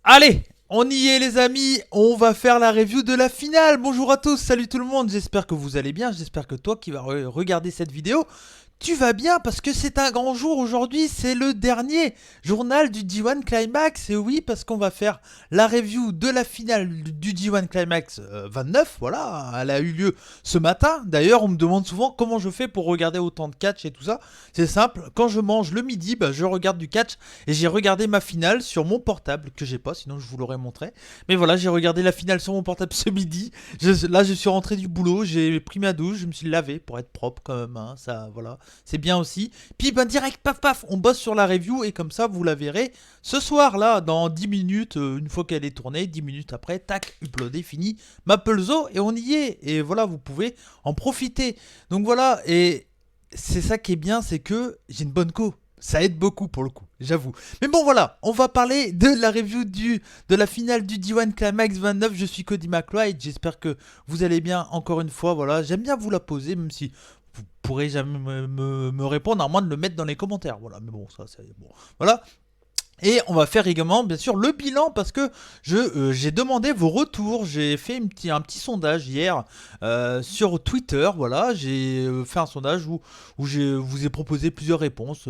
Allez, on y est les amis, on va faire la review de la finale. Bonjour à tous, salut tout le monde, j'espère que vous allez bien, j'espère que toi qui vas regarder cette vidéo, tu vas bien parce que c'est un grand jour aujourd'hui, c'est le dernier journal du G1 Climax. Et oui, parce qu'on va faire la review de la finale du G1 Climax 29, voilà, elle a eu lieu ce matin. D'ailleurs, on me demande souvent comment je fais pour regarder autant de catch et tout ça. C'est simple, quand je mange le midi, je regarde du catch et j'ai regardé ma finale sur mon portable, que j'ai pas, sinon je vous l'aurais montré. Mais voilà, j'ai regardé la finale sur mon portable ce midi. Là, je suis rentré du boulot, j'ai pris ma douche, je me suis lavé pour être propre quand même, hein, ça, voilà. C'est bien aussi. Puis direct, paf paf, on bosse sur la review et comme ça vous la verrez ce soir là, dans 10 minutes, une fois qu'elle est tournée, 10 minutes après, tac, uploadé, fini, Maplezo et on y est. Et voilà, vous pouvez en profiter. Donc voilà, et c'est ça qui est bien, c'est que j'ai une bonne co. Ça aide beaucoup pour le coup, j'avoue. Mais bon voilà, on va parler de la review de la finale du D1 Climax 29. Je suis Cody McLeod, j'espère que vous allez bien encore une fois. Voilà, j'aime bien vous la poser, même si vous pourrez jamais me répondre, à moins de le mettre dans les commentaires. Voilà, mais bon, ça c'est bon. Voilà. Et on va faire également, bien sûr, le bilan parce que j'ai demandé vos retours. J'ai fait un petit sondage hier sur Twitter. Voilà, j'ai fait un sondage où je vous ai proposé plusieurs réponses.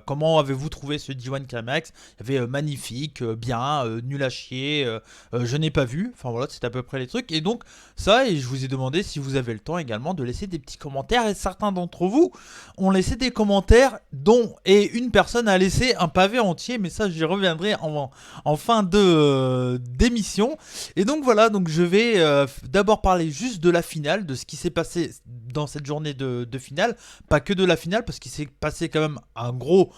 Comment avez-vous trouvé ce D1 Climax? Il y avait magnifique, bien, nul à chier, je n'ai pas vu. Enfin voilà, c'est à peu près les trucs. Et donc, ça, et je vous ai demandé si vous avez le temps également de laisser des petits commentaires. Et certains d'entre vous ont laissé des commentaires, et une personne a laissé un pavé entier, mais ça j'y reviendrai en fin d'émission. Et donc voilà, donc je vais d'abord parler juste de la finale, de ce qui s'est passé dans cette journée de finale, pas que de la finale, parce qu'il s'est passé quand même un gros...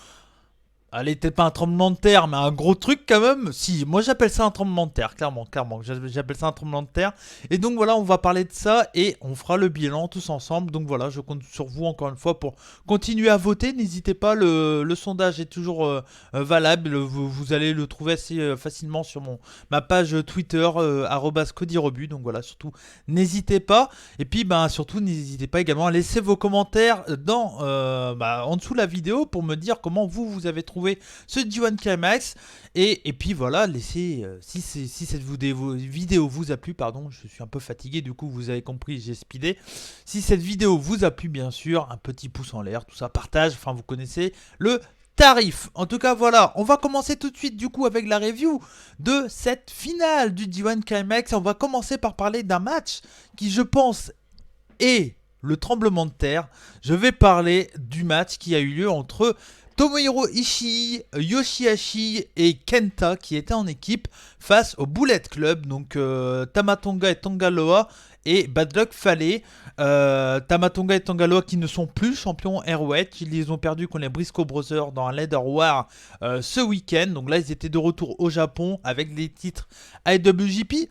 Allez, peut-être pas un tremblement de terre, mais un gros truc quand même. Si, moi j'appelle ça un tremblement de terre, clairement. J'appelle ça un tremblement de terre. Et donc voilà, on va parler de ça et on fera le bilan tous ensemble. Donc voilà, je compte sur vous encore une fois pour continuer à voter. N'hésitez pas, le sondage est toujours valable. Vous allez le trouver assez facilement sur ma page Twitter, @CodyRobu. Donc voilà, surtout, n'hésitez pas. Et puis, surtout, n'hésitez pas également à laisser vos commentaires en dessous de la vidéo pour me dire comment vous avez trouvé ce D1 Climax. Et puis voilà, laissez, si cette vidéo vous a plu, pardon, je suis un peu fatigué, du coup, vous avez compris, j'ai speedé. Si cette vidéo vous a plu, bien sûr, un petit pouce en l'air, tout ça, partage, enfin, vous connaissez le tarif. En tout cas, voilà, on va commencer tout de suite du coup avec la review de cette finale du D1 Climax. On va commencer par parler d'un match qui, je pense, est le tremblement de terre. Je vais parler du match qui a eu lieu entre Tomohiro Ishii, Yoshihashi et Kenta qui étaient en équipe face au Bullet Club, donc Tamatonga et Tangaloa et Bad Luck Fale. Tamatonga et Tangaloa qui ne sont plus champions Airweight, ils les ont perdus contre les Briscoe Brothers dans un Leather War ce week-end. Donc là ils étaient de retour au Japon avec les titres IWGP.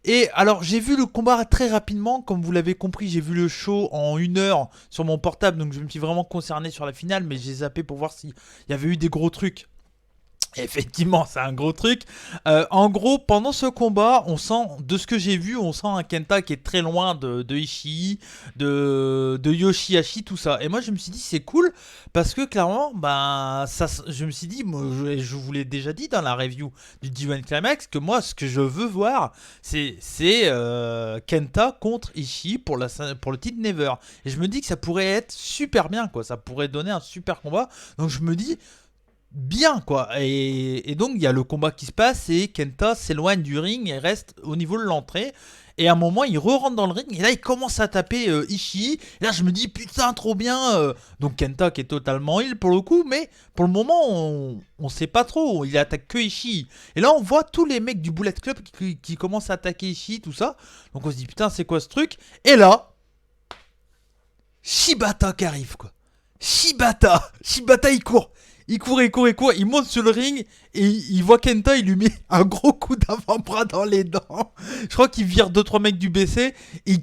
Et alors j'ai vu le combat très rapidement, comme vous l'avez compris, j'ai vu le show en 1 heure sur mon portable, donc je me suis vraiment concerné sur la finale, mais j'ai zappé pour voir s'il y avait eu des gros trucs. Effectivement, c'est un gros truc. En gros, pendant ce combat, on sent, de ce que j'ai vu, on sent un Kenta qui est très loin de Ishii, de Yoshihashi, tout ça. Et moi, je me suis dit, c'est cool, parce que clairement, je me suis dit, moi, je vous l'ai déjà dit dans la review du D1 Climax, que moi, ce que je veux voir, c'est Kenta contre Ishii pour le titre Never. Et je me dis que ça pourrait être super bien, quoi. Ça pourrait donner un super combat. Donc je me dis bien quoi, et donc il y a le combat qui se passe et Kenta s'éloigne du ring et reste au niveau de l'entrée, et à un moment il re-rentre dans le ring et là il commence à taper Ishii, et là je me dis putain trop bien, donc Kenta qui est totalement heal pour le coup, mais pour le moment on sait pas trop, il attaque que Ishii, et là on voit tous les mecs du Bullet Club qui commencent à attaquer Ishii, tout ça, donc on se dit putain c'est quoi ce truc, et là Shibata qui arrive quoi. Shibata il court, il monte sur le ring et il voit Kenta, il lui met un gros coup d'avant-bras dans les dents. Je crois qu'il vire 2-3 mecs du BC et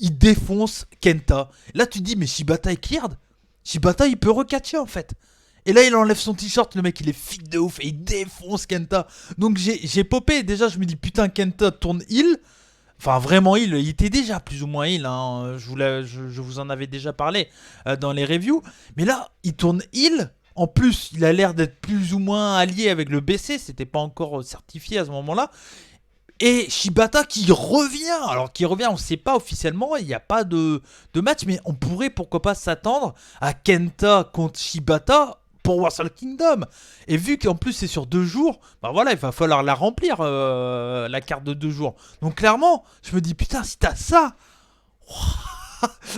il défonce Kenta. Là tu te dis mais Shibata est cleared. Shibata il peut recatcher en fait. Et là il enlève son t-shirt, le mec il est fit de ouf et il défonce Kenta. Donc j'ai popé, déjà je me dis putain Kenta tourne heal. Enfin, vraiment, il était déjà plus ou moins heal, hein. Je vous en avais déjà parlé dans les reviews. Mais là, il tourne heal. En plus, il a l'air d'être plus ou moins allié avec le BC, c'était pas encore certifié à ce moment-là. Et Shibata qui revient, alors qui revient, on ne sait pas officiellement, il n'y a pas de match, mais on pourrait pourquoi pas s'attendre à Kenta contre Shibata pour Wrestle Kingdom. Et vu qu'en plus c'est sur 2 jours, bah voilà, il va falloir la remplir, la carte de 2 jours. Donc clairement, je me dis putain, si t'as ça,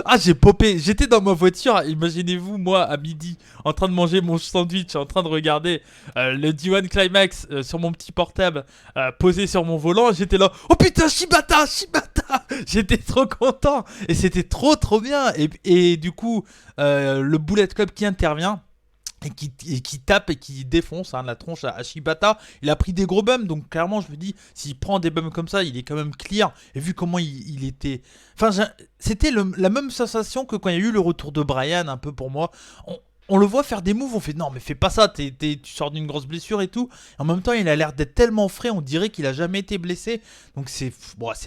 ah, j'ai popé. J'étais dans ma voiture. Imaginez-vous, moi, à midi, en train de manger mon sandwich, en train de regarder le D1 Climax sur mon petit portable, posé sur mon volant. J'étais là. Oh putain, Shibata, Shibata. J'étais trop content. Et c'était trop, trop bien. Et du coup, le Bullet Club qui intervient. Et qui tape et qui défonce la tronche à Shibata. Il a pris des gros bums, donc clairement je me dis, s'il prend des bums comme ça, il est quand même clear. Et vu comment il était... Enfin, c'était la même sensation que quand il y a eu le retour de Brian, un peu pour moi. On le voit faire des moves, on fait non mais fais pas ça, tu sors d'une grosse blessure et tout. En même temps il a l'air d'être tellement frais, on dirait qu'il a jamais été blessé. Donc c'est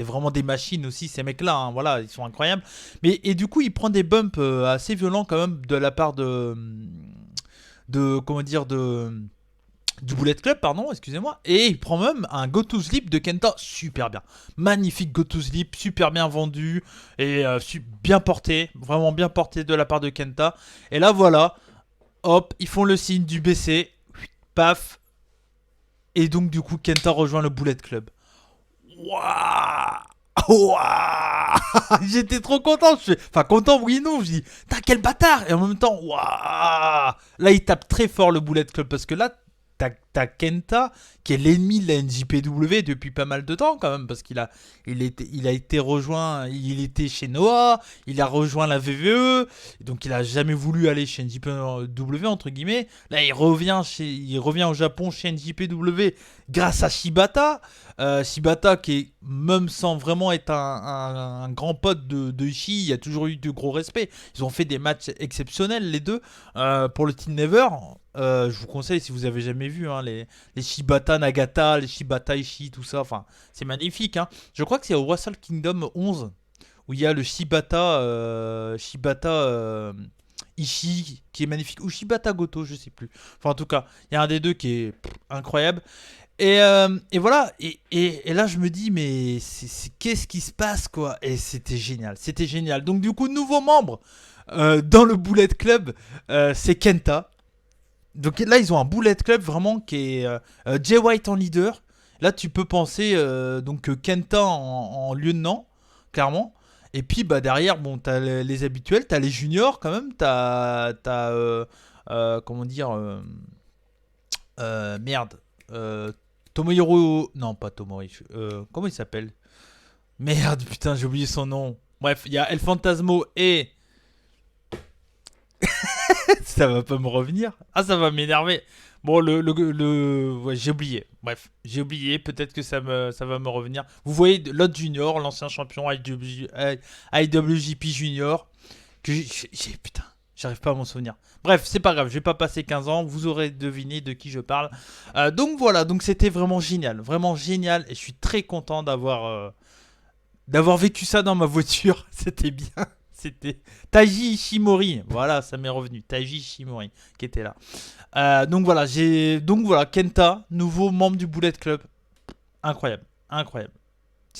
vraiment des machines aussi ces mecs là, hein. Voilà, ils sont incroyables. Et du coup il prend des bumps assez violents quand même de la part comment dire, du Bullet Club, pardon, excusez-moi, et il prend même un Go to Sleep de Kenta, super bien, magnifique Go to Sleep, super bien vendu, et bien porté, vraiment bien porté de la part de Kenta, et là voilà, hop, ils font le signe du BC, paf, et donc du coup Kenta rejoint le Bullet Club. Waouh! Ouah. J'étais trop content. Enfin, content, oui et non. Je dis, t'as quel bâtard! Et en même temps, waouh! Là, il tape très fort le Bullet Club parce que là, t'as Kenta qui est l'ennemi de la NJPW depuis pas mal de temps quand même parce il a été rejoint, il était chez Noah, il a rejoint la VVE, donc il a jamais voulu aller chez NJPW entre guillemets. Là il revient au Japon chez NJPW grâce à Shibata. Shibata qui est, même sans vraiment être un grand pote de Ishii, il y a toujours eu de gros respect. Ils ont fait des matchs exceptionnels les deux pour le Team Never. Je vous conseille si vous avez jamais vu les Shibata Nagata, les Shibata Ishii, tout ça. Enfin, c'est magnifique. Hein. Je crois que c'est au Wrestle Kingdom 11 où il y a le Shibata Ishii qui est magnifique. Ou Shibata Goto, je sais plus. Enfin, en tout cas, il y a un des deux qui est incroyable. Et voilà, et là je me dis, mais qu'est-ce qui se passe quoi? Et c'était génial, c'était génial. Donc du coup, nouveau membre dans le Bullet Club, c'est Kenta. Donc là, ils ont un Bullet Club vraiment qui est Jay White en leader. Là, tu peux penser donc Kenta en lieutenant, clairement. Et puis bah derrière, bon, t'as les habituels, t'as les juniors quand même, comment dire, merde. Tomohiro. Non, pas Tomohiro. Comment il s'appelle? Merde, putain, j'ai oublié son nom. Bref, il y a El Fantasmo et. Ça va pas me revenir. Ah, ça va m'énerver. Bon, ouais, j'ai oublié. Bref, j'ai oublié. Peut-être que ça va me revenir. Vous voyez l'autre junior, l'ancien champion IWGP Junior. Que putain, j'arrive pas à m'en souvenir. Bref, c'est pas grave, je vais pas passer 15 ans, vous aurez deviné de qui je parle. Donc voilà, donc c'était vraiment génial, et je suis très content d'avoir vécu ça dans ma voiture. C'était bien, c'était Taiji Ishimori, voilà, ça m'est revenu, Taiji Ishimori qui était là. Donc voilà, Kenta, nouveau membre du Bullet Club, incroyable.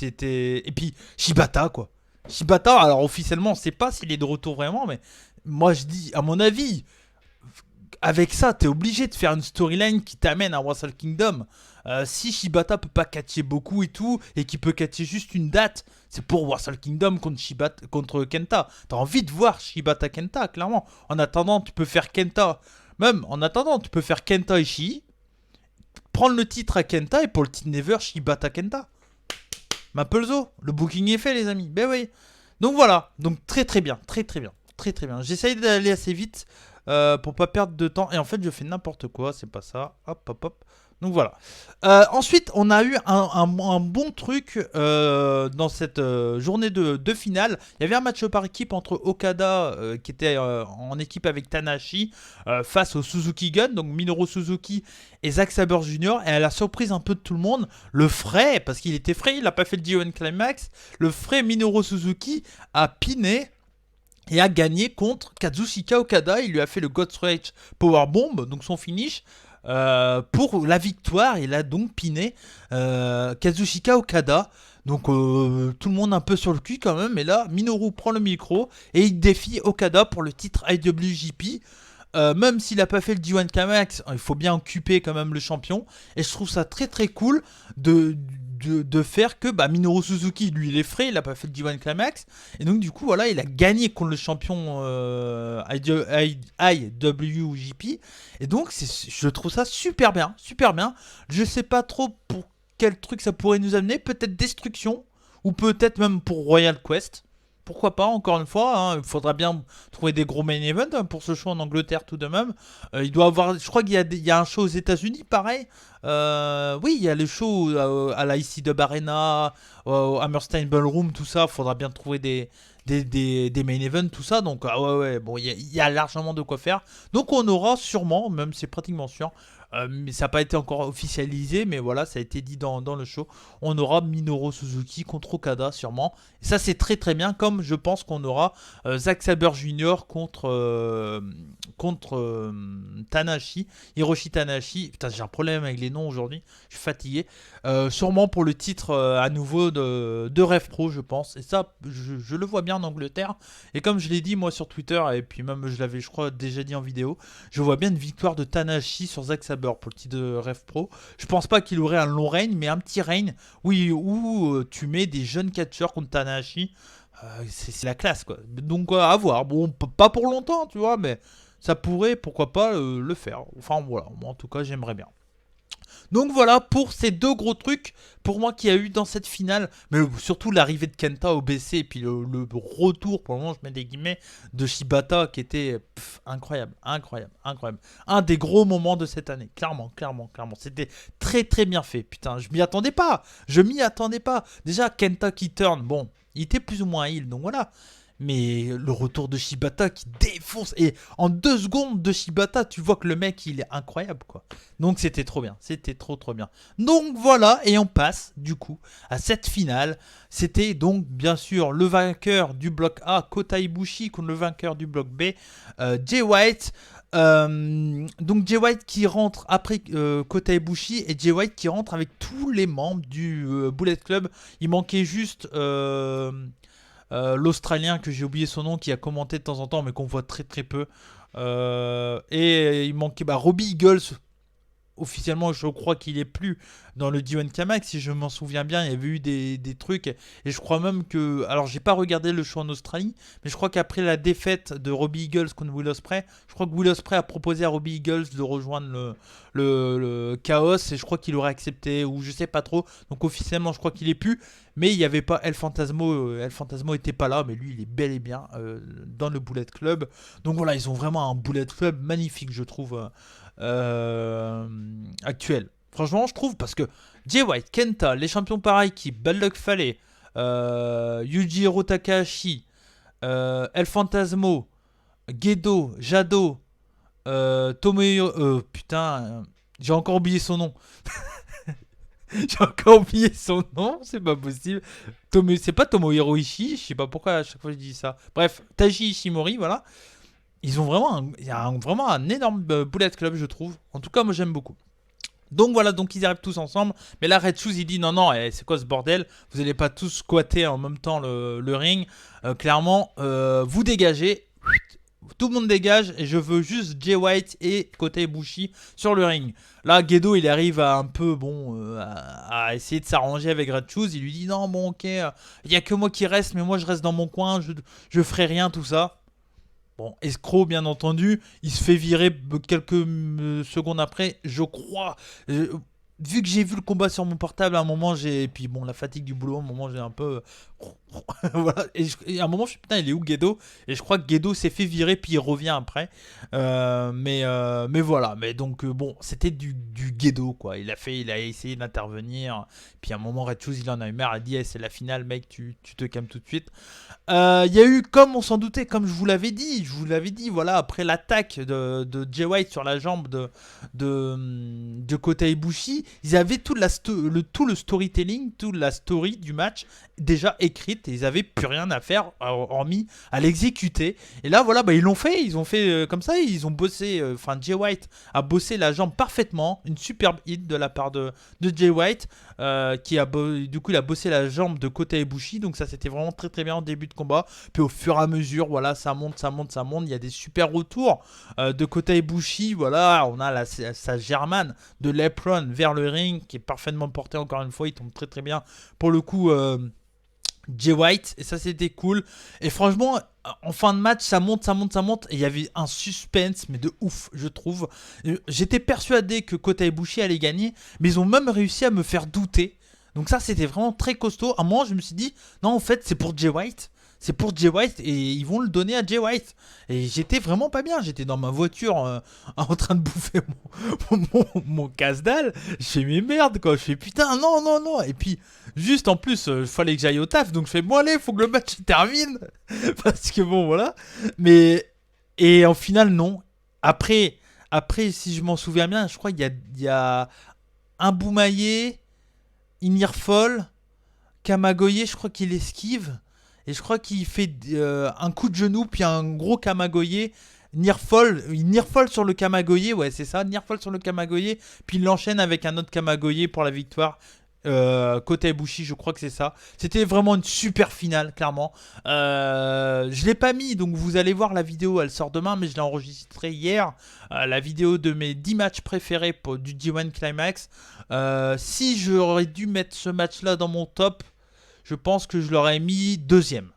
Et puis Shibata quoi. Shibata, alors officiellement, on sait pas s'il est de retour vraiment, mais moi je dis, à mon avis, avec ça, t'es obligé de faire une storyline qui t'amène à Wrestle Kingdom. Si Shibata peut pas catcher beaucoup et tout, et qu'il peut catcher juste une date, c'est pour Wrestle Kingdom contre Kenta. T'as envie de voir Shibata Kenta, clairement. En attendant, tu peux faire Kenta. Même en attendant, tu peux faire Kenta Ishii, prendre le titre à Kenta, et pour le Team Never, Shibata Kenta. Maplezo, le booking est fait, les amis. Ben oui. Donc voilà. Donc très bien. J'essaye d'aller assez vite pour pas perdre de temps. Et en fait, je fais n'importe quoi. C'est pas ça. Hop. Donc voilà. Ensuite, on a eu un bon truc dans cette journée de finale. Il y avait un match par équipe entre Okada qui était en équipe avec Tanahashi face au Suzuki Gun, donc Minoru Suzuki et Zack Sabre Jr. Et à la surprise un peu de tout le monde, le frais, parce qu'il était frais, il n'a pas fait le D1 Climax, le frais Minoru Suzuki a piné et a gagné contre Kazushika Okada. Il lui a fait le God's Rage Powerbomb, donc son finish, pour la victoire. Il a donc piné Kazushika Okada. Donc tout le monde un peu sur le cul quand même. Et là, Minoru prend le micro et il défie Okada pour le titre IWGP. Même s'il n'a pas fait le D1 Climax, il faut bien occuper quand même le champion. Et je trouve ça très très cool de faire que Minoru Suzuki, lui, il est frais, il n'a pas fait le D1 Climax. Et donc, du coup, voilà, il a gagné contre le champion IWGP. Et donc, je trouve ça super bien, super bien. Je sais pas trop pour quel truc ça pourrait nous amener. Peut-être Destruction, ou peut-être même pour Royal Quest. Pourquoi pas, encore une fois, hein, il faudra bien trouver des gros main events hein, pour ce show en Angleterre tout de même. Il doit avoir, je crois il y a un show aux États-Unis, pareil. Oui, il y a le show à la ICW Arena, au Hammerstein Ballroom, tout ça. Il faudra bien trouver des main events, tout ça. Donc, ouais, bon, il y a largement de quoi faire. Donc, on aura sûrement, même c'est pratiquement sûr, mais ça n'a pas été encore officialisé, mais voilà, ça a été dit dans le show. On aura Minoru Suzuki contre Okada, sûrement. Et ça, c'est très très bien, comme je pense qu'on aura Zack Sabre Jr. contre Tanahashi, Hiroshi Tanahashi. Putain, j'ai un problème avec les noms aujourd'hui, je suis fatigué. Sûrement pour le titre à nouveau de Rev Pro, je pense. Et ça, je le vois bien en Angleterre. Et comme je l'ai dit moi sur Twitter, et puis même je l'avais, je crois, déjà dit en vidéo, je vois bien une victoire de Tanahashi sur Zack Sabre pour le titre de Rev Pro. Je pense pas qu'il aurait un long règne, mais un petit règne oui, où tu mets des jeunes catcheurs contre Tanahashi. C'est la classe, quoi. Donc à voir. Bon, pas pour longtemps, tu vois, mais ça pourrait, pourquoi pas, le faire. Enfin voilà, moi en tout cas j'aimerais bien. Donc voilà pour ces deux gros trucs pour moi qu'il y a eu dans cette finale, mais surtout l'arrivée de Kenta au BC et puis le retour, pour le moment je mets des guillemets, de Shibata qui était incroyable, incroyable, incroyable. Un des gros moments de cette année, clairement, clairement, clairement. C'était très très bien fait, putain, je m'y attendais pas, Déjà Kenta qui turn, bon, il était plus ou moins heal, donc voilà. Mais le retour de Shibata qui défonce. Et en 2 secondes de Shibata, tu vois que le mec, il est incroyable, quoi. Donc c'était trop bien. C'était trop trop bien. Donc voilà, et on passe, du coup, à cette finale. C'était donc, bien sûr, le vainqueur du bloc A, Kota Ibushi, contre le vainqueur du bloc B, Jay White. Donc Jay White qui rentre après Kota Ibushi, et Jay White qui rentre avec tous les membres du Bullet Club. Il manquait juste... l'Australien que j'ai oublié son nom qui a commenté de temps en temps mais qu'on voit très très peu, et il manquait Robbie Eagles. Officiellement je crois qu'il est plus dans le D1 Kamak, si je m'en souviens bien. Il y avait eu des trucs, et je crois même que, alors j'ai pas regardé le show en Australie, mais je crois qu'après la défaite de Robbie Eagles contre Will Ospreay, je crois que Will Ospreay a proposé à Robbie Eagles de rejoindre le Chaos, et je crois qu'il aurait accepté, ou je sais pas trop. Donc officiellement je crois qu'il est plus, mais il n'y avait pas El Fantasmo. El Fantasmo était pas là, mais lui il est bel et bien dans le Bullet Club. Donc voilà, ils ont vraiment un Bullet Club magnifique, je trouve, actuel. Franchement, je trouve, parce que Jay White, Kenta, les champions par équipe, Bad Luck Fale, Yujiro Takahashi, El Fantasmo, Gedo, Jado, Tomoyo... putain, j'ai encore oublié son nom. J'ai encore oublié son nom, c'est pas possible. C'est pas Tomohiro Ishii, je sais pas pourquoi à chaque fois je dis ça. Bref, Taiji Ishimori, voilà. Ils ont vraiment il y a vraiment un énorme Bullet Club, je trouve. En tout cas, moi j'aime beaucoup. Donc voilà, donc ils arrivent tous ensemble. Mais là, Red Shoes, il dit non, non, c'est quoi ce bordel? Vous n'allez pas tous squatter en même temps le ring. Clairement, vous dégagez. Tout le monde dégage, et je veux juste Jay White et Kota Ibushi sur le ring. Là, Gedo, il arrive à un peu, à essayer de s'arranger avec Red Shoes. Il lui dit non, bon, ok, il n'y a que moi qui reste, mais moi je reste dans mon coin, je ferai rien, tout ça. Bon, escroc, bien entendu, il se fait virer quelques secondes après, je crois. Vu que j'ai vu le combat sur mon portable, à un moment, et puis bon, la fatigue du boulot, à un moment, j'ai un peu... voilà. Et à un moment, je suis putain, il est où Gedo? Et je crois que Gedo s'est fait virer, puis il revient après. Mais voilà. Mais donc, bon, c'était du Gedo, quoi. Il a essayé d'intervenir. Puis à un moment, Red Shoes, il en a eu marre. Il a dit, hey, c'est la finale, mec, tu te calmes tout de suite. Il y a eu, comme on s'en doutait, comme je vous l'avais dit, voilà, après l'attaque de Jay White sur la jambe de Kota Ibushi, ils avaient tout le storytelling, toute la story du match déjà écrite. script et ils avaient plus rien à faire hormis à l'exécuter. Et là voilà, bah, ils l'ont fait, ils ont fait comme ça, ils ont bossé, enfin Jay White a bossé la jambe parfaitement, une superbe hit de la part de Jay White qui a du coup il a bossé la jambe de Kota Ibushi, donc ça c'était vraiment très très bien en début de combat. Puis au fur et à mesure, voilà, ça monte, ça monte, ça monte, il y a des super retours de Kota Ibushi, voilà, on a sa Germane de l'apron vers le ring qui est parfaitement portée encore une fois, il tombe très très bien pour le coup Jay White, et ça c'était cool. Et franchement, en fin de match, ça monte, ça monte, ça monte. Et il y avait un suspense, mais de ouf, je trouve. J'étais persuadé que Kota Ibushi allait gagner, mais ils ont même réussi à me faire douter. Donc ça, c'était vraiment très costaud. À un moment, je me suis dit, non, en fait, c'est pour Jay White. C'est pour Jay White et ils vont le donner à Jay White. Et j'étais vraiment pas bien. J'étais dans ma voiture en train de bouffer mon casse-dalle. Je fais mes merdes quoi. Je fais putain, non, non, non. Et puis, juste en plus, il fallait que j'aille au taf. Donc je fais bon, allez, faut que le match termine. Parce que bon, voilà. Mais. Et en finale, non. Après, si je m'en souviens bien, je crois qu'il y a un Boumaillé, Inirfol, Kamagoye, je crois qu'il esquive. Et je crois qu'il fait un coup de genou, puis un gros Kamagoye. Nearfall sur le Kamagoye, ouais, c'est ça. Nearfall sur le Kamagoye. Puis il l'enchaîne avec un autre Kamagoye pour la victoire. Kota Ibushi, je crois que c'est ça. C'était vraiment une super finale, clairement. Je l'ai pas mis, donc vous allez voir la vidéo, elle sort demain, mais je l'ai enregistrée hier. La vidéo de mes 10 matchs préférés du G1 Climax. Si j'aurais dû mettre ce match-là dans mon top, je pense que je l'aurais mis deuxième.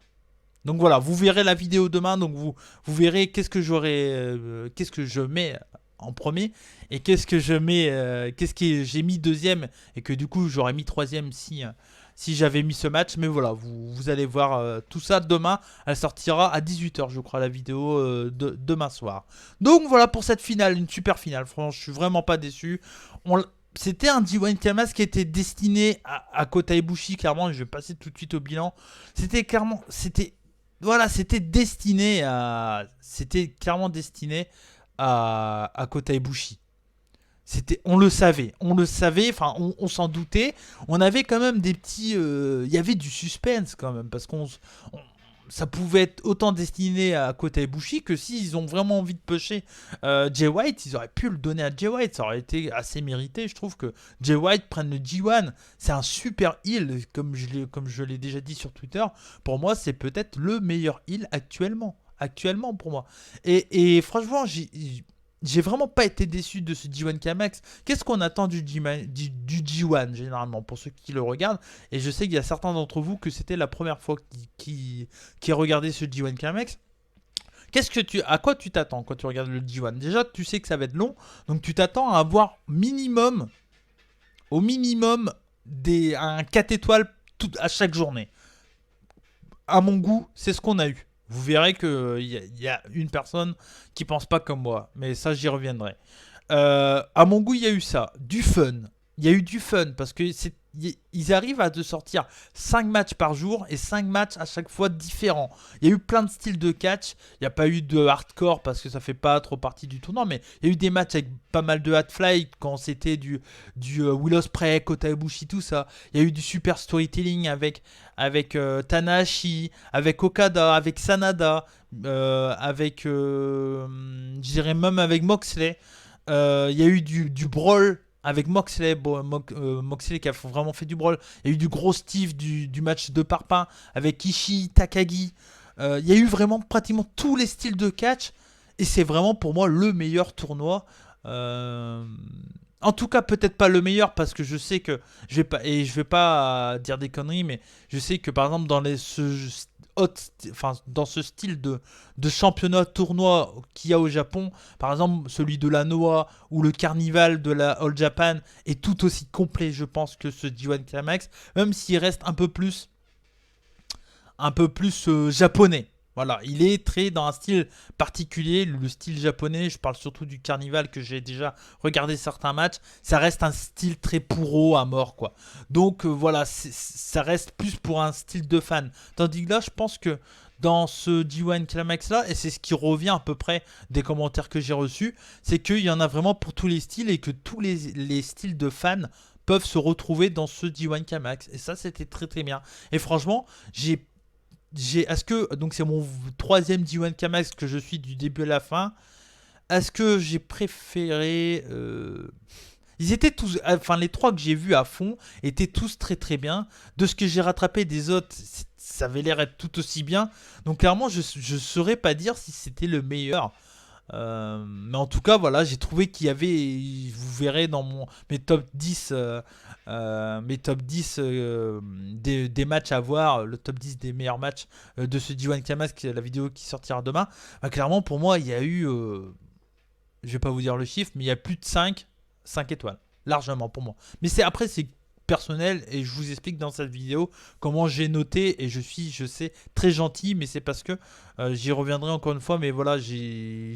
Donc voilà, vous verrez la vidéo demain, donc vous verrez qu'est-ce que je mets en premier et qu'est-ce que j'ai mis deuxième et que du coup j'aurais mis troisième si j'avais mis ce match. Mais voilà, vous allez voir tout ça demain. Elle sortira à 18h, je crois, la vidéo demain soir. Donc voilà pour cette finale, une super finale. Franchement, je suis vraiment pas déçu. C'était un G1 Climax qui était destiné à Kota Ibushi, clairement, et je vais passer tout de suite au bilan. C'était clairement destiné à Kota Ibushi. On le savait, enfin on s'en doutait. On avait quand même des petits, il y avait du suspense quand même, parce ça pouvait être autant destiné à Kota Ibushi que s'ils ont vraiment envie de pusher Jay White, ils auraient pu le donner à Jay White. Ça aurait été assez mérité. Je trouve que Jay White prenne le G1. C'est un super heel, comme je l'ai déjà dit sur Twitter. Pour moi, c'est peut-être le meilleur heel actuellement. Actuellement pour moi. Et franchement, j'ai vraiment pas été déçu de ce G1 Climax. Qu'est-ce qu'on attend du G1 généralement pour ceux qui le regardent? Et je sais qu'il y a certains d'entre vous que c'était la première fois qui regardaient ce G1 Climax. À quoi tu t'attends quand tu regardes le G1? Déjà, tu sais que ça va être long, donc tu t'attends à avoir au minimum un 4 étoiles à chaque journée. À mon goût, c'est ce qu'on a eu. Vous verrez qu'il y a une personne qui pense pas comme moi. Mais ça, j'y reviendrai. À mon goût, il y a eu ça. Du fun. Il y a eu du fun parce que ils arrivent à te sortir 5 matchs par jour et 5 matchs à chaque fois différents. Il y a eu plein de styles de catch. Il n'y a pas eu de hardcore parce que ça fait pas trop partie du tournoi. Mais il y a eu des matchs avec pas mal de hatfly quand c'était du Will Ospreay, Kota Ibushi, tout ça. Il y a eu du super storytelling avec Tanahashi, avec Okada, avec Sanada, je dirais même avec Moxley. Il y a eu du brawl avec Moxley, Moxley qui a vraiment fait du brawl. Il y a eu du gros Steve du match de Parpin avec Ishii, Takagi. Il y a eu vraiment pratiquement tous les styles de catch. Et c'est vraiment pour moi le meilleur tournoi. En tout cas, peut-être pas le meilleur parce que je sais que je vais pas dire des conneries, mais je sais que par exemple dans ce style de championnat tournoi qu'il y a au Japon, par exemple celui de la Noah ou le Carnival de la All Japan est tout aussi complet, je pense, que ce G1 Climax, même s'il reste un peu plus japonais. Voilà, il est très dans un style particulier, le style japonais. Je parle surtout du Carnival que j'ai déjà regardé certains matchs. Ça reste un style très puro à mort, quoi. Donc voilà, ça reste plus pour un style de fan. Tandis que là, je pense que dans ce G1 Climax là, et c'est ce qui revient à peu près des commentaires que j'ai reçus, c'est qu'il y en a vraiment pour tous les styles et que tous les styles de fans peuvent se retrouver dans ce G1 Climax. Et ça, c'était très très bien. Et franchement, est-ce que, donc c'est mon troisième D1 Kamax que je suis du début à la fin. Est-ce que j'ai préféré ils étaient tous, enfin les trois que j'ai vus à fond étaient tous très très bien. De ce que j'ai rattrapé des autres, ça avait l'air d'être tout aussi bien. Donc clairement, je saurais pas dire si c'était le meilleur. Mais en tout cas, voilà, j'ai trouvé qu'il y avait, vous verrez dans mes top 10, des matchs à voir, le top 10 des meilleurs matchs de ce D1 Kamas, la vidéo qui sortira demain. Bah, clairement, pour moi, il y a eu, je vais pas vous dire le chiffre, mais il y a plus de 5 étoiles, largement pour moi. Mais après, c'est personnel et je vous explique dans cette vidéo comment j'ai noté et je sais, très gentil, mais c'est parce que j'y reviendrai encore une fois, mais voilà, j'ai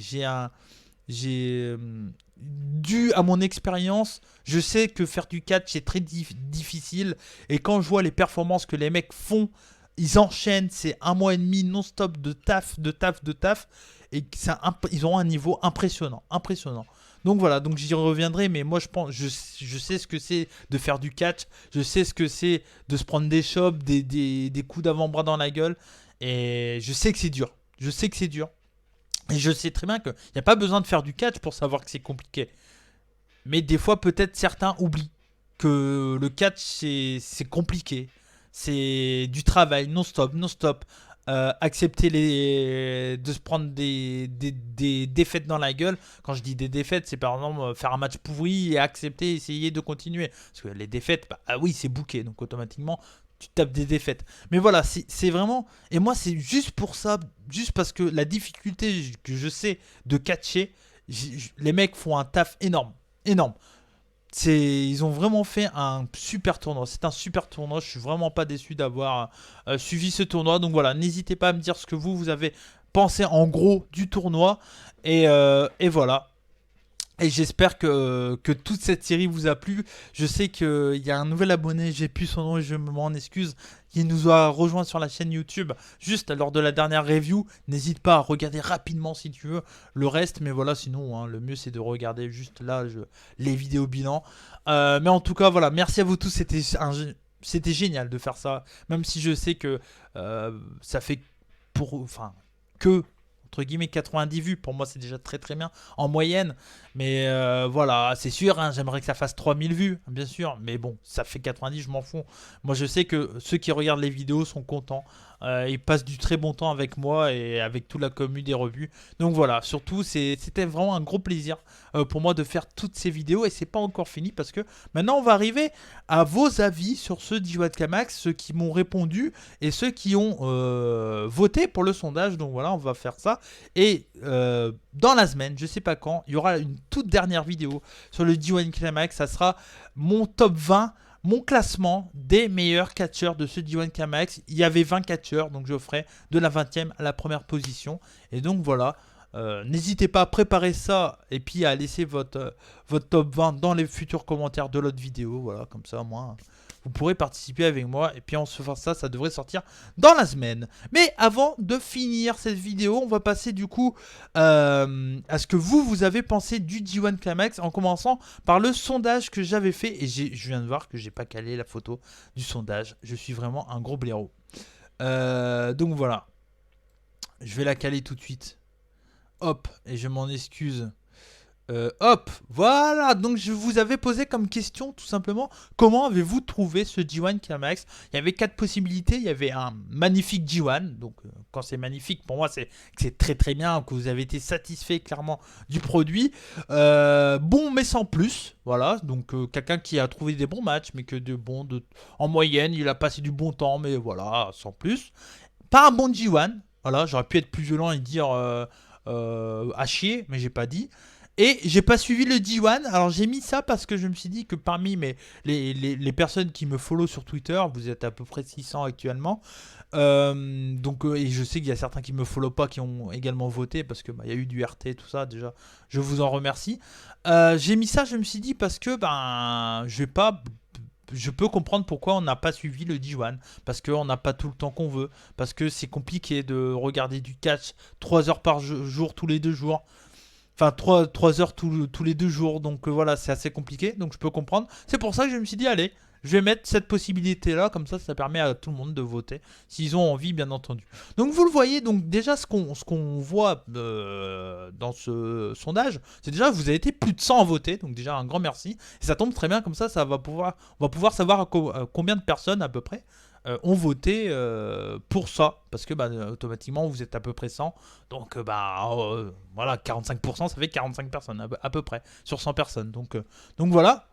dû à mon expérience, je sais que faire du catch c'est très difficile et quand je vois les performances que les mecs font, ils enchaînent, c'est 1 mois et demi non-stop de taf, de taf, de taf et ils ont un niveau impressionnant, impressionnant. Donc voilà, donc j'y reviendrai, mais moi je sais ce que c'est de faire du catch, je sais ce que c'est de se prendre des chops, des coups d'avant-bras dans la gueule, et je sais que c'est dur, je sais que c'est dur, et je sais très bien qu'il n'y a pas besoin de faire du catch pour savoir que c'est compliqué. Mais des fois peut-être certains oublient que le catch c'est compliqué, c'est du travail non-stop, non-stop. Accepter de se prendre des défaites dans la gueule. Quand je dis des défaites, c'est par exemple faire un match pourri et accepter, essayer de continuer. Parce que les défaites, bah, ah oui, c'est bouqué, donc automatiquement, tu tapes des défaites. Mais voilà, c'est vraiment... Et moi, c'est juste pour ça, juste parce que la difficulté que je sais de catcher, les mecs font un taf énorme. Énorme. Ils ont vraiment fait un super tournoi. C'est un super tournoi. Je suis vraiment pas déçu d'avoir suivi ce tournoi. Donc voilà, n'hésitez pas à me dire ce que vous avez pensé en gros du tournoi. Et voilà. Et j'espère que toute cette série vous a plu. Je sais qu'il y a un nouvel abonné, j'ai plus son nom et je m'en excuse, qui nous a rejoint sur la chaîne YouTube juste lors de la dernière review. N'hésite pas à regarder rapidement si tu veux le reste. Mais voilà, sinon, hein, le mieux c'est de regarder juste là les vidéos bilan. Mais en tout cas, voilà, merci à vous tous. C'était génial de faire ça. Même si je sais que ça fait que entre guillemets 90 vues, pour moi c'est déjà très très bien en moyenne, mais voilà, c'est sûr, hein, j'aimerais que ça fasse 3000 vues, bien sûr, mais bon, ça fait 90, je m'en fous. Moi je sais que ceux qui regardent les vidéos sont contents, ils passent du très bon temps avec moi et avec toute la commu des revues, donc voilà, surtout c'était vraiment un gros plaisir pour moi de faire toutes ces vidéos et c'est pas encore fini parce que maintenant on va arriver à vos avis sur ce D1 Kamax, ceux qui m'ont répondu et ceux qui ont voté pour le sondage, donc voilà, on va faire ça. Et dans la semaine, je sais pas quand, il y aura une toute dernière vidéo sur le D1 Kamax. Ça sera mon top 20, mon classement des meilleurs catcheurs de ce D1 Kamax. Il y avait 20 catcheurs, donc je ferai de la 20e à la première position. Et donc voilà, n'hésitez pas à préparer ça et puis à laisser votre top 20 dans les futurs commentaires de l'autre vidéo. Voilà, comme ça, moi, vous pourrez participer avec moi. Et puis on se fera ça, ça devrait sortir dans la semaine. Mais avant de finir cette vidéo, on va passer du coup à ce que vous avez pensé du D1 Kamax, en commençant par le sondage que j'avais fait. Et je viens de voir que j'ai pas calé la photo du sondage. Je suis vraiment un gros blaireau. Donc voilà. Je vais la caler tout de suite. Hop, et je m'en excuse. Hop, voilà, donc je vous avais posé comme question tout simplement, comment avez-vous trouvé ce D1 Kamax? Il y avait 4 possibilités, il y avait un magnifique D1, donc quand c'est magnifique, pour moi c'est très très bien, que vous avez été satisfait clairement du produit. Bon mais sans plus, voilà, donc quelqu'un qui a trouvé des bons matchs, mais que en moyenne, il a passé du bon temps, mais voilà, sans plus. Pas un bon D1, voilà, j'aurais pu être plus violent et dire à chier, mais j'ai pas dit. Et j'ai pas suivi le D1, alors j'ai mis ça parce que je me suis dit que parmi les personnes qui me follow sur Twitter, vous êtes à peu près 600 actuellement, et je sais qu'il y a certains qui me follow pas qui ont également voté parce que y a eu du RT, tout ça, déjà, je vous en remercie. J'ai mis ça, je me suis dit, parce que je peux comprendre pourquoi on n'a pas suivi le D1, parce qu'on n'a pas tout le temps qu'on veut, parce que c'est compliqué de regarder du catch 3 heures par jour, tous les 2 jours. Enfin, 3 heures tous les 2 jours. Donc voilà, c'est assez compliqué. Donc je peux comprendre. C'est pour ça que je me suis dit, allez, je vais mettre cette possibilité-là, comme ça permet à tout le monde de voter, s'ils ont envie, bien entendu. Donc vous le voyez, donc déjà ce qu'on voit dans ce sondage, c'est déjà que vous avez été plus de 100 à voter, donc déjà un grand merci. Et ça tombe très bien, comme ça, on va pouvoir savoir combien de personnes à peu près ont voté pour ça, parce que automatiquement vous êtes à peu près 100, donc voilà, 45%, ça fait 45 personnes à peu près, sur 100 personnes, donc voilà.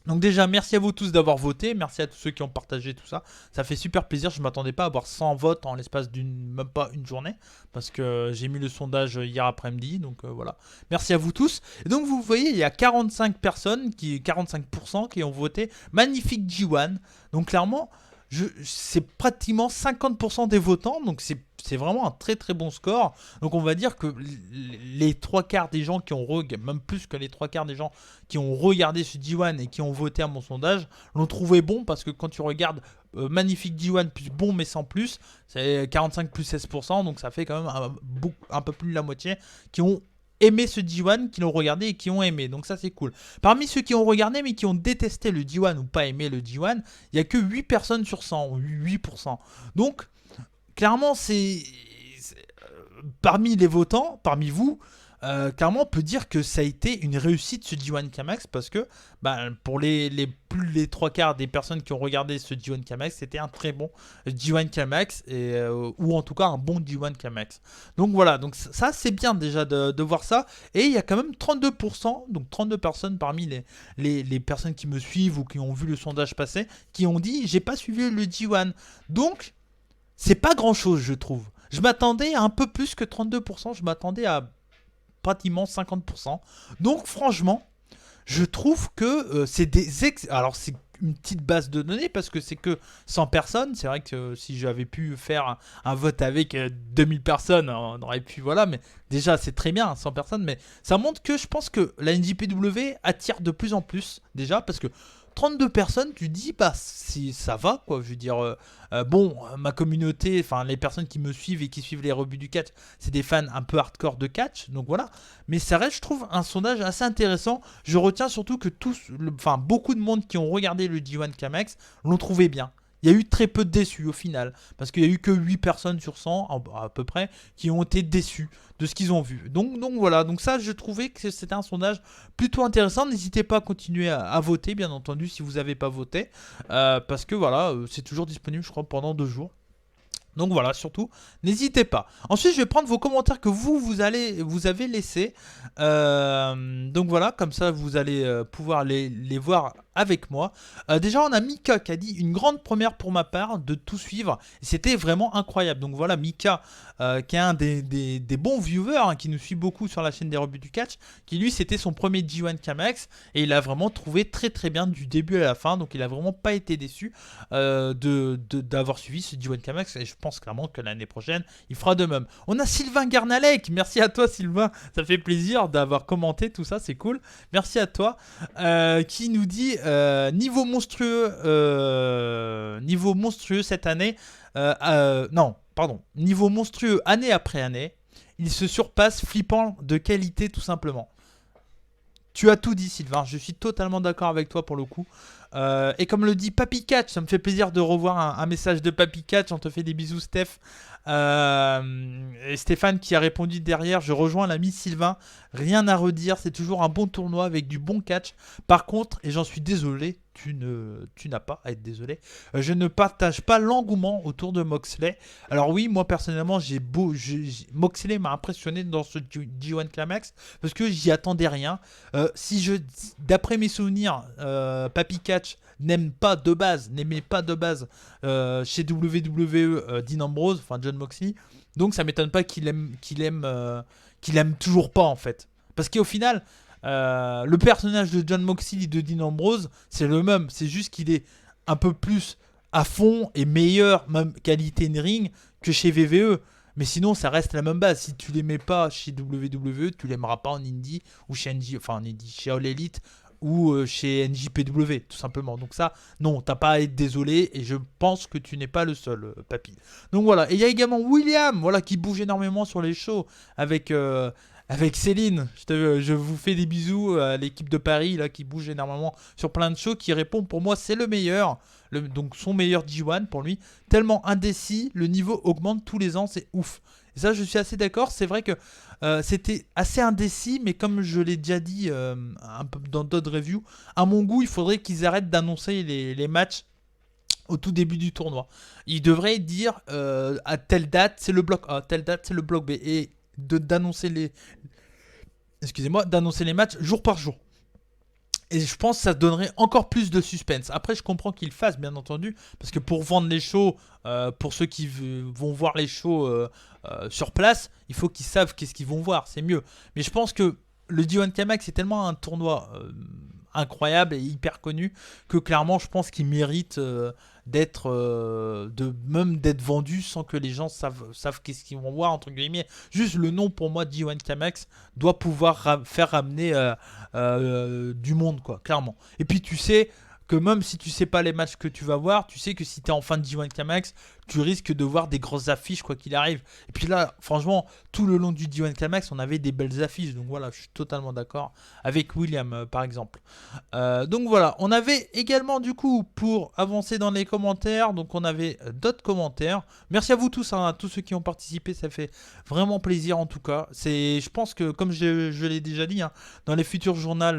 Donc déjà, merci à vous tous d'avoir voté, merci à tous ceux qui ont partagé tout ça, ça fait super plaisir, je ne m'attendais pas à avoir 100 votes en l'espace même pas une journée, parce que j'ai mis le sondage hier après-midi, donc voilà. Merci à vous tous. Et donc vous voyez, il y a 45 personnes, 45% qui ont voté Magnifique G1, donc clairement, c'est pratiquement 50% des votants, donc c'est vraiment un très très bon score. Donc on va dire que les trois quarts des gens qui ont regardé, même plus que les trois quarts des gens qui ont regardé ce D1 et qui ont voté à mon sondage, l'ont trouvé bon, parce que quand tu regardes Magnifique D1 plus bon mais sans plus, c'est 45 plus 16%, donc ça fait quand même un peu plus de la moitié qui ont aimé ce D1, qui l'ont regardé et qui ont aimé, donc ça c'est cool. Parmi ceux qui ont regardé mais qui ont détesté le D1 ou pas aimé le D1, il n'y a que 8 personnes sur 100, 8%. Donc clairement parmi les votants, parmi vous, clairement on peut dire que ça a été une réussite ce D1 Kamax, parce que pour les trois quarts des personnes qui ont regardé ce D1 Kamax, c'était un très bon D1 Kamax, ou en tout cas un bon D1 Kamax. Donc voilà, donc ça c'est bien déjà de voir ça. Et il y a quand même 32%, donc 32 personnes parmi les personnes qui me suivent ou qui ont vu le sondage passer, qui ont dit j'ai pas suivi le D1. Donc c'est pas grand chose, je trouve. Je m'attendais à un peu plus que 32%, je m'attendais à pratiquement 50%. Donc franchement, je trouve que c'est alors c'est une petite base de données, parce que c'est que 100 personnes. C'est vrai que si j'avais pu faire un vote avec 2000 personnes, on aurait pu, voilà, mais déjà c'est très bien 100 personnes, mais ça montre que je pense que la NJPW attire de plus en plus, déjà, parce que 32 personnes, tu dis, si ça va, quoi. Je veux dire, ma communauté, enfin, les personnes qui me suivent et qui suivent les rebuts du catch, c'est des fans un peu hardcore de catch, donc voilà. Mais ça reste, je trouve, un sondage assez intéressant. Je retiens surtout que beaucoup de monde qui ont regardé le D1 Kamax l'ont trouvé bien. Il y a eu très peu de déçus au final, parce qu'il n'y a eu que 8 personnes sur 100 à peu près qui ont été déçus de ce qu'ils ont vu. Donc voilà, donc ça je trouvais que c'était un sondage plutôt intéressant. N'hésitez pas à continuer à voter, bien entendu, si vous n'avez pas voté, parce que voilà, c'est toujours disponible, je crois, pendant 2 jours. Donc voilà, surtout, n'hésitez pas. Ensuite, je vais prendre vos commentaires que vous avez laissés. Donc voilà, comme ça, vous allez pouvoir les voir avec moi. Déjà, on a Mika qui a dit une grande première pour ma part de tout suivre. C'était vraiment incroyable. Donc voilà, Mika, qui est un des bons viewers, hein, qui nous suit beaucoup sur la chaîne des rebuts du catch, qui lui, c'était son premier G1 Kamax. Et il a vraiment trouvé très très bien du début à la fin. Donc il a vraiment pas été déçu d'avoir suivi ce G1 Kamax. Et je pense clairement que l'année prochaine, il fera de même. On a Sylvain Garnalec. Merci à toi, Sylvain. Ça fait plaisir d'avoir commenté tout ça. C'est cool. Merci à toi. Qui nous dit niveau monstrueux cette année. Non, pardon. Niveau monstrueux année après année. Il se surpasse, flippant de qualité tout simplement. Tu as tout dit, Sylvain, je suis totalement d'accord avec toi pour le coup. Et comme le dit Papy Catch, ça me fait plaisir de revoir un message de Papy Catch. On te fait des bisous, Steph. Et Stéphane qui a répondu derrière, je rejoins l'ami Sylvain, rien à redire, c'est toujours un bon tournoi avec du bon catch. Par contre, et j'en suis désolé, tu n'as pas à être désolé, je ne partage pas l'engouement autour de Moxley. Alors oui, moi personnellement, Moxley m'a impressionné dans ce G1 Climax parce que j'y attendais rien. D'après mes souvenirs, Papy Catch n'aimait pas de base chez WWE Dean Ambrose, enfin John Moxley. Donc ça m'étonne pas qu'il aime toujours pas en fait. Parce qu'au final, le personnage de John Moxley et de Dean Ambrose, c'est le même. C'est juste qu'il est un peu plus à fond et meilleure même qualité in ring que chez WWE. Mais sinon, ça reste la même base. Si tu l'aimais pas chez WWE, tu l'aimeras pas en indie ou chez chez All Elite ou chez NJPW, tout simplement. Donc ça, non, t'as pas à être désolé, et je pense que tu n'es pas le seul, papy. Donc voilà, et il y a également William, voilà, qui bouge énormément sur les shows avec avec Céline. Je vous fais des bisous à l'équipe de Paris là, qui bouge énormément sur plein de shows, qui répond pour moi c'est le meilleur. Donc son meilleur G1 pour lui. Tellement indécis, le niveau augmente tous les ans, c'est ouf. Et ça je suis assez d'accord, c'est vrai que c'était assez indécis, mais comme je l'ai déjà dit un peu dans d'autres reviews, à mon goût il faudrait qu'ils arrêtent d'annoncer les matchs au tout début du tournoi. Ils devraient dire à telle date c'est le bloc A, telle date c'est le bloc B, et d'annoncer les matchs jour par jour. Et je pense que ça donnerait encore plus de suspense. Après, je comprends qu'ils le fassent, bien entendu, parce que pour vendre les shows, pour ceux qui vont voir les shows sur place, il faut qu'ils savent qu'est-ce qu'ils vont voir, c'est mieux. Mais je pense que le D1 Climax c'est tellement un tournoi incroyable et hyper connu que clairement, je pense qu'il mérite même d'être vendu sans que les gens savent qu'est-ce qu'ils vont voir, entre guillemets. Juste le nom, pour moi, D1 Climax doit pouvoir faire ramener du monde, quoi, clairement. Et puis tu sais que même si tu sais pas les matchs que tu vas voir, tu sais que si tu es en fin de G1 Climax, tu risques de voir des grosses affiches quoi qu'il arrive. Et puis là, franchement, tout le long du D1 Climax, on avait des belles affiches. Donc voilà, je suis totalement d'accord avec William par exemple. Donc voilà, on avait également du coup, pour avancer dans les commentaires, donc on avait d'autres commentaires. Merci à vous tous, hein, à tous ceux qui ont participé, ça fait vraiment plaisir en tout cas. Je pense que comme je l'ai déjà dit, hein, dans les futurs journal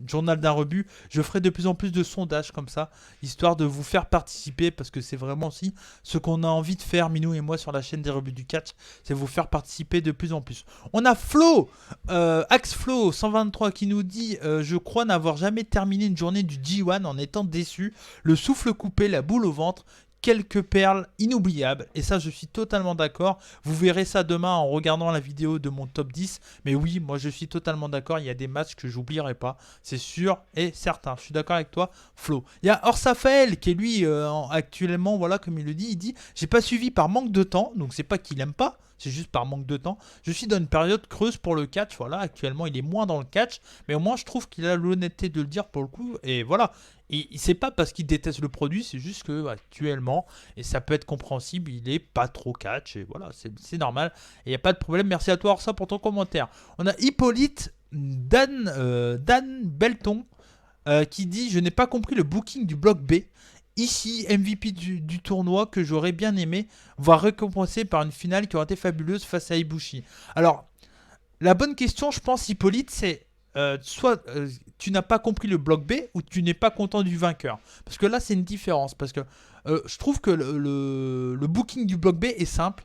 d'un rebut, je ferai de plus en plus de sondages comme ça, histoire de vous faire participer, parce que c'est vraiment aussi ce qu'on a envie de faire, Minou et moi, sur la chaîne des rebuts du catch, c'est vous faire participer de plus en plus. On a Flo, AxeFlo 123 qui nous dit je crois n'avoir jamais terminé une journée du G1 en étant déçu, le souffle coupé, la boule au ventre, quelques perles inoubliables, et ça je suis totalement d'accord. Vous verrez ça demain en regardant la vidéo de mon top 10, mais oui, moi je suis totalement d'accord, il y a des matchs que j'oublierai pas, c'est sûr et certain. Je suis d'accord avec toi, Flo. Il y a Orsafael qui est lui actuellement, voilà, comme il le dit, il dit j'ai pas suivi par manque de temps, donc c'est pas qu'il aime pas, c'est juste par manque de temps. Je suis dans une période creuse pour le catch, voilà, actuellement il est moins dans le catch, mais au moins je trouve qu'il a l'honnêteté de le dire pour le coup, et voilà. Et c'est pas parce qu'il déteste le produit, c'est juste que actuellement, et ça peut être compréhensible, il est pas trop catch, et voilà, c'est normal, et il n'y a pas de problème. Merci à toi Orsa pour ton commentaire. On a Hippolyte Dan Belton qui dit je n'ai pas compris le booking du bloc B. Ici, MVP du tournoi que j'aurais bien aimé voir récompensé par une finale qui aurait été fabuleuse face à Ibushi. Alors, la bonne question, je pense, Hippolyte, c'est soit tu n'as pas compris le bloc B ou tu n'es pas content du vainqueur. Parce que là, c'est une différence. Parce que je trouve que le booking du bloc B est simple.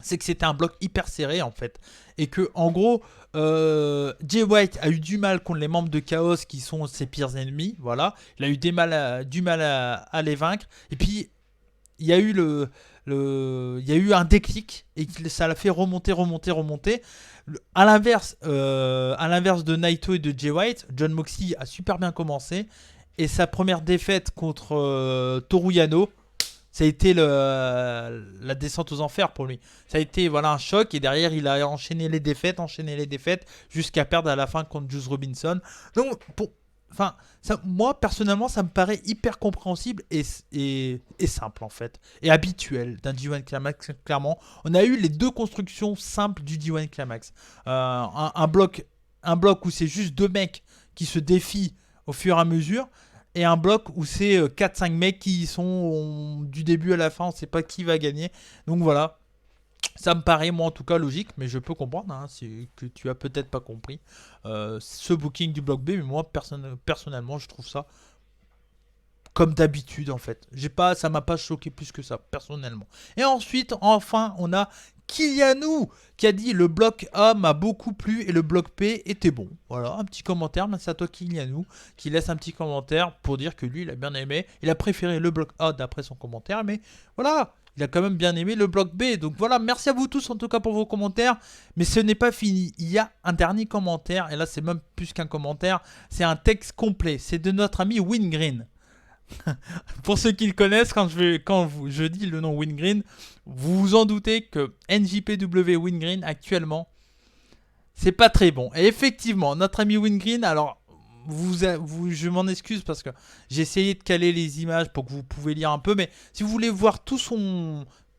C'est que c'était un bloc hyper serré en fait. Et que en gros, Jay White a eu du mal contre les membres de Chaos qui sont ses pires ennemis. Voilà. Il a eu du mal à les vaincre. Et puis, il y a eu il y a eu un déclic et ça l'a fait remonter. À l'inverse de Naito et de Jay White, John Moxley a super bien commencé et sa première défaite contre Toru Yano, ça a été la descente aux enfers pour lui. Ça a été voilà un choc et derrière il a enchaîné les défaites jusqu'à perdre à la fin contre Juice Robinson. Donc enfin, moi personnellement ça me paraît hyper compréhensible et simple en fait. Et habituel d'un D1 Climax clairement. On a eu les deux constructions simples du D1 Climax. Un bloc où c'est juste deux mecs qui se défient au fur et à mesure. Et un bloc où c'est 4-5 mecs qui sont du début à la fin, on ne sait pas qui va gagner. Donc voilà, ça me paraît moi en tout cas logique, mais je peux comprendre hein, que tu as peut-être pas compris ce booking du bloc B, mais moi personnellement je trouve ça comme d'habitude en fait. Ça m'a pas choqué plus que ça personnellement. Et ensuite, enfin, on a Kylianou qui a dit le bloc A m'a beaucoup plu et le bloc P était bon. Voilà, un petit commentaire. Merci à toi Kylianou qui laisse un petit commentaire pour dire que lui il a bien aimé. Il a préféré le bloc A d'après son commentaire, mais voilà. Il a quand même bien aimé le bloc B. Donc voilà, merci à vous tous en tout cas pour vos commentaires. Mais ce n'est pas fini. Il y a un dernier commentaire. Et là, c'est même plus qu'un commentaire. C'est un texte complet. C'est de notre ami Wingreen. Pour ceux qui le connaissent, quand je dis le nom Wingreen, vous vous en doutez que NJPW Wingreen actuellement, c'est pas très bon. Et effectivement, notre ami Wingreen, alors je m'en excuse parce que j'ai essayé de caler les images pour que vous pouvez lire un peu, mais si vous voulez voir tout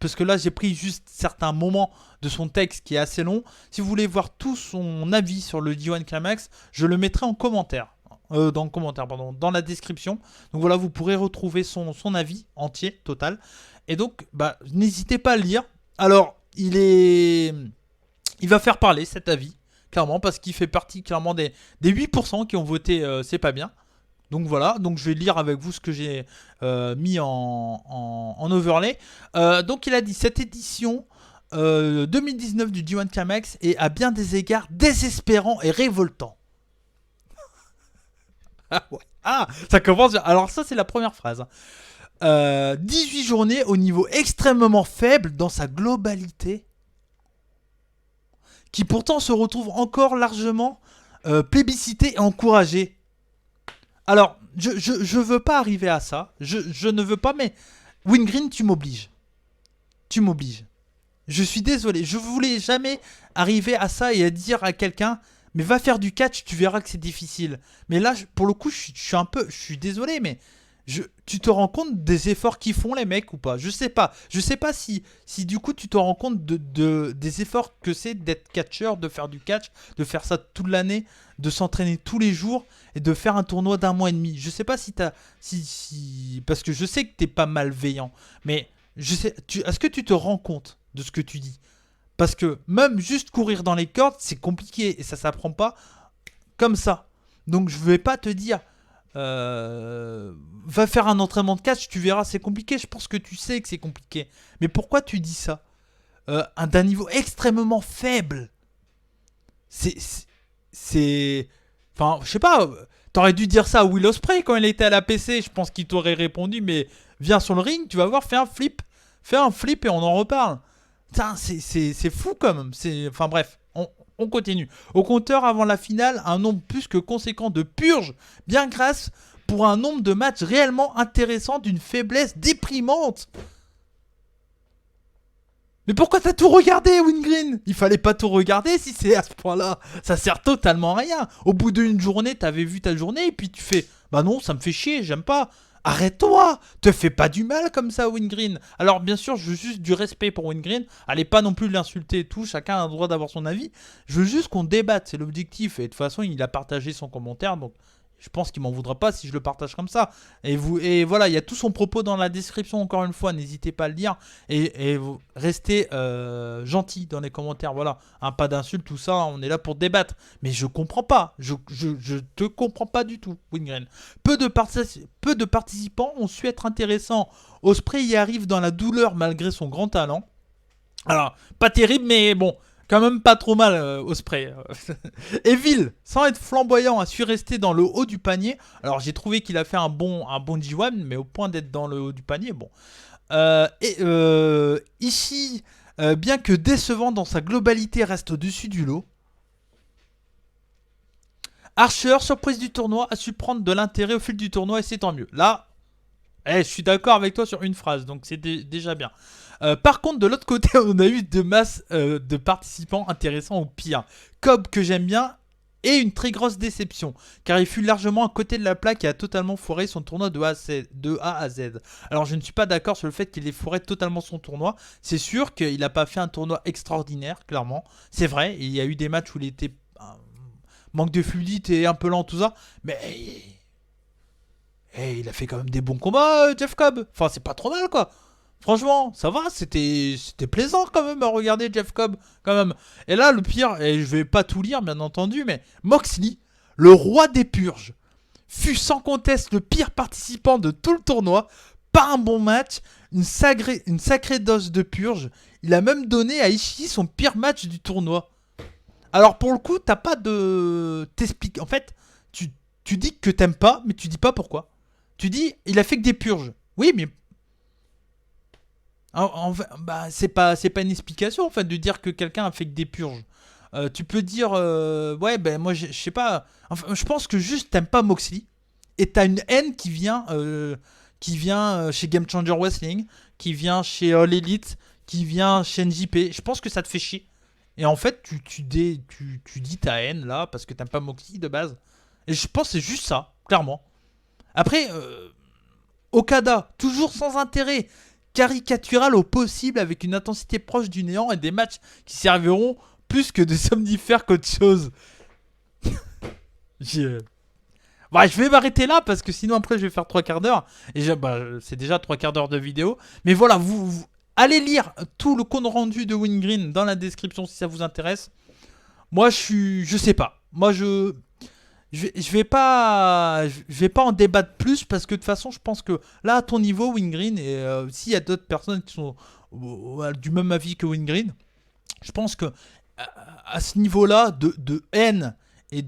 parce que là j'ai pris juste certains moments de son texte qui est assez long. Si vous voulez voir tout son avis sur le D1 Climax, je le mettrai en commentaire. Dans le commentaire, pardon, dans la description. Donc voilà, vous pourrez retrouver son avis entier, total. Et donc, bah, n'hésitez pas à le lire. Alors, il va faire parler cet avis, clairement, parce qu'il fait partie clairement des 8% qui ont voté c'est pas bien. Donc voilà, donc je vais lire avec vous ce que j'ai mis en overlay. Donc il a dit, cette édition 2019 du D1 Climax est à bien des égards désespérant et révoltant. Ah ouais. Ah, ça commence bien. Alors ça c'est la première phrase. 18 journées au niveau extrêmement faible dans sa globalité, qui pourtant se retrouve encore largement plébiscité et encouragé. Alors, je veux pas arriver à ça. Je ne veux pas, mais Wingreen, tu m'obliges. Tu m'obliges. Je suis désolé. Je voulais jamais arriver à ça et à dire à quelqu'un, mais va faire du catch, tu verras que c'est difficile. Mais là, pour le coup, je suis un peu... Je suis désolé, mais... tu te rends compte des efforts qu'ils font les mecs ou pas? Je sais pas. Je sais pas si du coup tu te rends compte des efforts que c'est d'être catcheur, de faire du catch, de faire ça toute l'année, de s'entraîner tous les jours et de faire un tournoi d'1 mois et demi. Je sais pas si t'as... parce que je sais que t'es pas malveillant. Mais est-ce que tu te rends compte de ce que tu dis? Parce que même juste courir dans les cordes, c'est compliqué et ça s'apprend pas comme ça. Donc je vais pas te dire... va faire un entraînement de catch, tu verras, c'est compliqué. Je pense que tu sais que c'est compliqué. Mais pourquoi tu dis ça d'un niveau extrêmement faible? C'est... Enfin, je sais pas. T'aurais dû dire ça à Will Ospreay quand il était à la PC. Je pense qu'il t'aurait répondu, mais viens sur le ring, tu vas voir, fais un flip. Fais un flip et on en reparle. Putain, c'est fou quand même. Enfin bref, on continue. Au compteur avant la finale, un nombre plus que conséquent de purges, bien grâce pour un nombre de matchs réellement intéressants d'une faiblesse déprimante. Mais pourquoi t'as tout regardé, Wingreen? Il fallait pas tout regarder si c'est à ce point-là. Ça sert totalement à rien. Au bout d'une journée, t'avais vu ta journée et puis tu fais, bah non, ça me fait chier, j'aime pas. Arrête-toi, te fais pas du mal comme ça, Wingreen. Alors bien sûr, je veux juste du respect pour Wingreen. Allez pas non plus l'insulter et tout, chacun a le droit d'avoir son avis. Je veux juste qu'on débatte, c'est l'objectif. Et de toute façon, il a partagé son commentaire, donc je pense qu'il m'en voudra pas si je le partage comme ça. Et voilà, il y a tout son propos dans la description, encore une fois, n'hésitez pas à le lire. Et vous restez gentil dans les commentaires, voilà. Pas d'insultes, tout ça, on est là pour débattre. Mais je comprends pas, je te comprends pas du tout, Wingreen. Peu de participants ont su être intéressants. Ospreay y arrive dans la douleur malgré son grand talent. Alors, pas terrible, mais bon... Quand même pas trop mal, Ospreay. Evil, sans être flamboyant, a su rester dans le haut du panier. Alors j'ai trouvé qu'il a fait un bon G1, mais au point d'être dans le haut du panier, bon. Ishii, bien que décevant dans sa globalité, reste au-dessus du lot. Archer, surprise du tournoi, a su prendre de l'intérêt au fil du tournoi et c'est tant mieux. Là, je suis d'accord avec toi sur une phrase, donc c'est déjà bien. Par contre, de l'autre côté, on a eu de masse de participants intéressants au pire. Cobb, que j'aime bien, et une très grosse déception, car il fut largement à côté de la plaque et a totalement foiré son tournoi de A à Z. Alors, je ne suis pas d'accord sur le fait qu'il ait foiré totalement son tournoi. C'est sûr qu'il n'a pas fait un tournoi extraordinaire, clairement. C'est vrai, il y a eu des matchs où il était... manque de fluidité, un peu lent, tout ça. Mais... il a fait quand même des bons combats, Jeff Cobb. Enfin, c'est pas trop mal, quoi. Franchement, ça va, c'était plaisant quand même à regarder Jeff Cobb, quand même. Et là, le pire, et je vais pas tout lire, bien entendu, mais Moxley, le roi des purges, fut sans conteste le pire participant de tout le tournoi. Pas un bon match, une sacrée dose de purge. Il a même donné à Ishii son pire match du tournoi. Alors pour le coup, t'as pas de... T'expliques. En fait, tu dis que t'aimes pas, mais tu dis pas pourquoi. Tu dis, il a fait que des purges. Oui, mais... bah, c'est pas une explication en fait de dire que quelqu'un a fait que des purges. Tu peux dire ouais ben moi je sais pas. Enfin, je pense que juste t'aimes pas Moxley et t'as une haine qui vient chez Game Changer Wrestling, qui vient chez All Elite, qui vient chez NJP. Je pense que ça te fait chier. Et en fait tu dis ta haine là parce que t'aimes pas Moxley de base. Et je pense que c'est juste ça, clairement. Après Okada toujours sans intérêt. caricatural au possible avec une intensité proche du néant et des matchs qui serviront plus que de somnifères qu'autre chose. Bah, je vais m'arrêter là parce que sinon après je vais faire 3 quarts d'heure. Et c'est déjà 3 quarts d'heure de vidéo. Mais voilà, vous allez lire tout le compte rendu de Wingreen dans la description si ça vous intéresse. Moi je sais pas. Moi je vais pas en débattre plus parce que de toute façon je pense que là à ton niveau Wingreen et s'il y a d'autres personnes qui sont du même avis que Wingreen, je pense que à ce niveau-là de haine et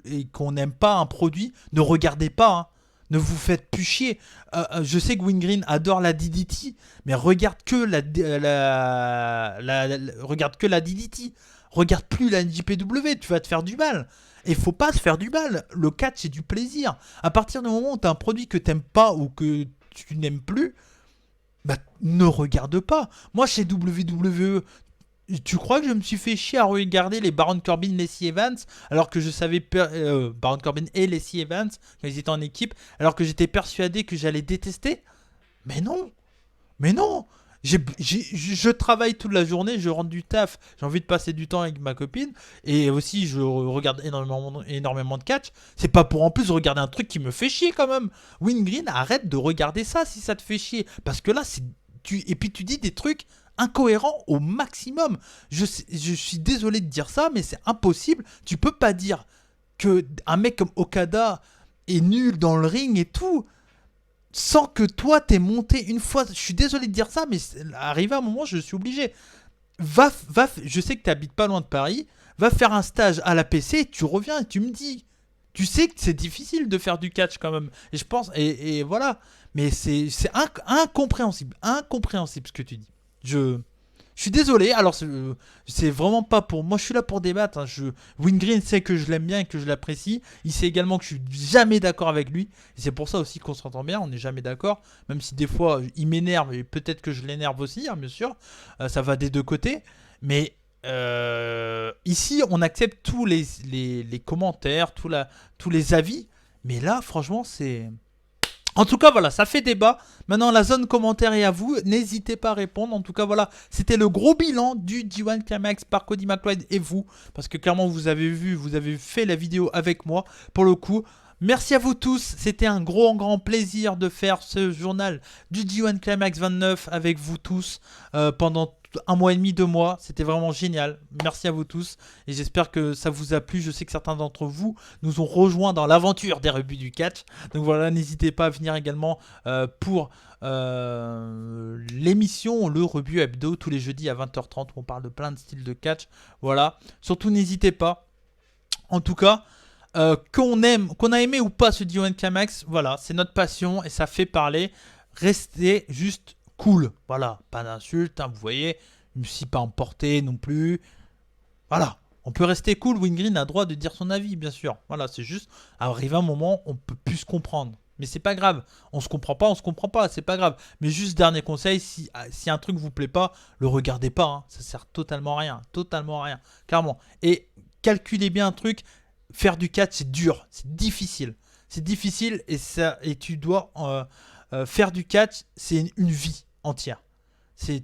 et qu'on n'aime pas un produit, ne regardez pas, hein. Ne vous faites plus chier. Je sais que Wingreen adore la DDT, mais regarde que regarde que la DDT. Regarde plus la NJPW, tu vas te faire du mal. Et faut pas se faire du mal. Le catch, c'est du plaisir. À partir du moment où tu as un produit que t'aimes pas ou que tu n'aimes plus, bah ne regarde pas. Moi, chez WWE, tu crois que je me suis fait chier à regarder les Baron Corbin, Lacey Evans, alors que je savais Baron Corbin et Lacey Evans quand ils étaient en équipe, alors que j'étais persuadé que j'allais détester? Mais non, mais non. Je travaille toute la journée, je rentre du taf, j'ai envie de passer du temps avec ma copine, et aussi je regarde énormément de catch. C'est pas pour en plus regarder un truc qui me fait chier quand même. Wingreen, arrête de regarder ça si ça te fait chier, parce que là et puis tu dis des trucs incohérents au maximum. Je suis désolé de dire ça, mais c'est impossible. Tu peux pas dire que un mec comme Okada est nul dans le ring et tout sans que toi t'aies monté une fois. Je suis désolé de dire ça, mais arrivé à un moment, je suis obligé. Je sais que tu habites pas loin de Paris. Va faire un stage à la PC, tu reviens et tu me dis. Tu sais que c'est difficile de faire du catch quand même. Et je pense, et voilà. Mais c'est incompréhensible. Incompréhensible ce que tu dis. Je suis désolé, alors c'est vraiment pas pour... Moi je suis là pour débattre, hein. Wingreen sait que je l'aime bien et que je l'apprécie. Il sait également que je suis jamais d'accord avec lui. Et c'est pour ça aussi qu'on s'entend bien, on n'est jamais d'accord. Même si des fois il m'énerve et peut-être que je l'énerve aussi, hein, bien sûr. Ça va des deux côtés. Mais ici on accepte tous les commentaires, tous les avis. Mais là franchement c'est... En tout cas, voilà, ça fait débat. Maintenant, la zone commentaire est à vous. N'hésitez pas à répondre. En tout cas, voilà, c'était le gros bilan du G1 Climax par Cody McLeod et vous. Parce que clairement, vous avez vu, vous avez fait la vidéo avec moi. Pour le coup, merci à vous tous. C'était un grand plaisir de faire ce journal du G1 Climax 29 avec vous tous pendant 1 mois et demi, 2 mois. C'était vraiment génial. Merci à vous tous. Et j'espère que ça vous a plu. Je sais que certains d'entre vous nous ont rejoints dans l'aventure des rebuts du catch. Donc voilà, n'hésitez pas à venir également pour l'émission, le rebut hebdo, tous les jeudis à 20h30 où on parle de plein de styles de catch. Voilà. Surtout, n'hésitez pas. En tout cas, qu'on a aimé ou pas ce G1 Climax, voilà, c'est notre passion et ça fait parler. Restez juste cool, voilà, pas d'insultes, hein, vous voyez, je me suis pas emporté non plus, voilà, on peut rester cool, Wingreen a le droit de dire son avis, bien sûr, voilà, c'est juste, arrive un moment, on peut plus se comprendre, mais c'est pas grave, on se comprend pas, c'est pas grave, mais juste dernier conseil, si un truc vous plaît pas, le regardez pas, hein, ça sert totalement à rien, clairement, et calculez bien un truc, faire du catch c'est dur, c'est difficile et tu dois... faire du catch, c'est une vie entière.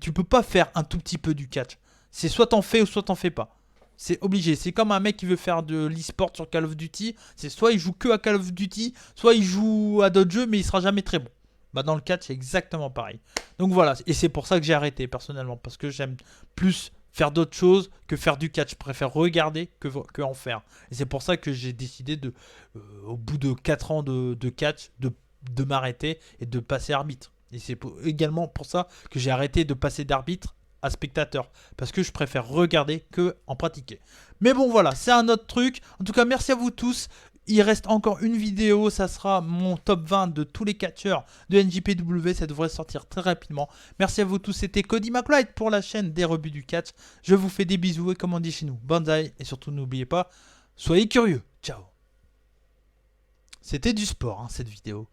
Tu peux pas faire un tout petit peu du catch. C'est soit t'en fais ou soit t'en fais pas. C'est obligé. C'est comme un mec qui veut faire de l'e-sport sur Call of Duty. C'est soit il joue que à Call of Duty, soit il joue à d'autres jeux, mais il sera jamais très bon. Bah dans le catch, c'est exactement pareil. Donc voilà. Et c'est pour ça que j'ai arrêté personnellement. Parce que j'aime plus faire d'autres choses que faire du catch. Je préfère regarder que en faire. Et c'est pour ça que j'ai décidé au bout de 4 ans de catch, de m'arrêter et de passer arbitre. Et c'est également pour ça que j'ai arrêté de passer d'arbitre à spectateur. Parce que je préfère regarder que en pratiquer. Mais bon voilà, c'est un autre truc. En tout cas, merci à vous tous. Il reste encore une vidéo, ça sera mon top 20 de tous les catcheurs de NJPW, ça devrait sortir très rapidement. Merci à vous tous, c'était Cody McLeod pour la chaîne des rebuts du catch. Je vous fais des bisous et comme on dit chez nous, banzai. Et surtout n'oubliez pas, soyez curieux. Ciao. C'était du sport, hein, cette vidéo.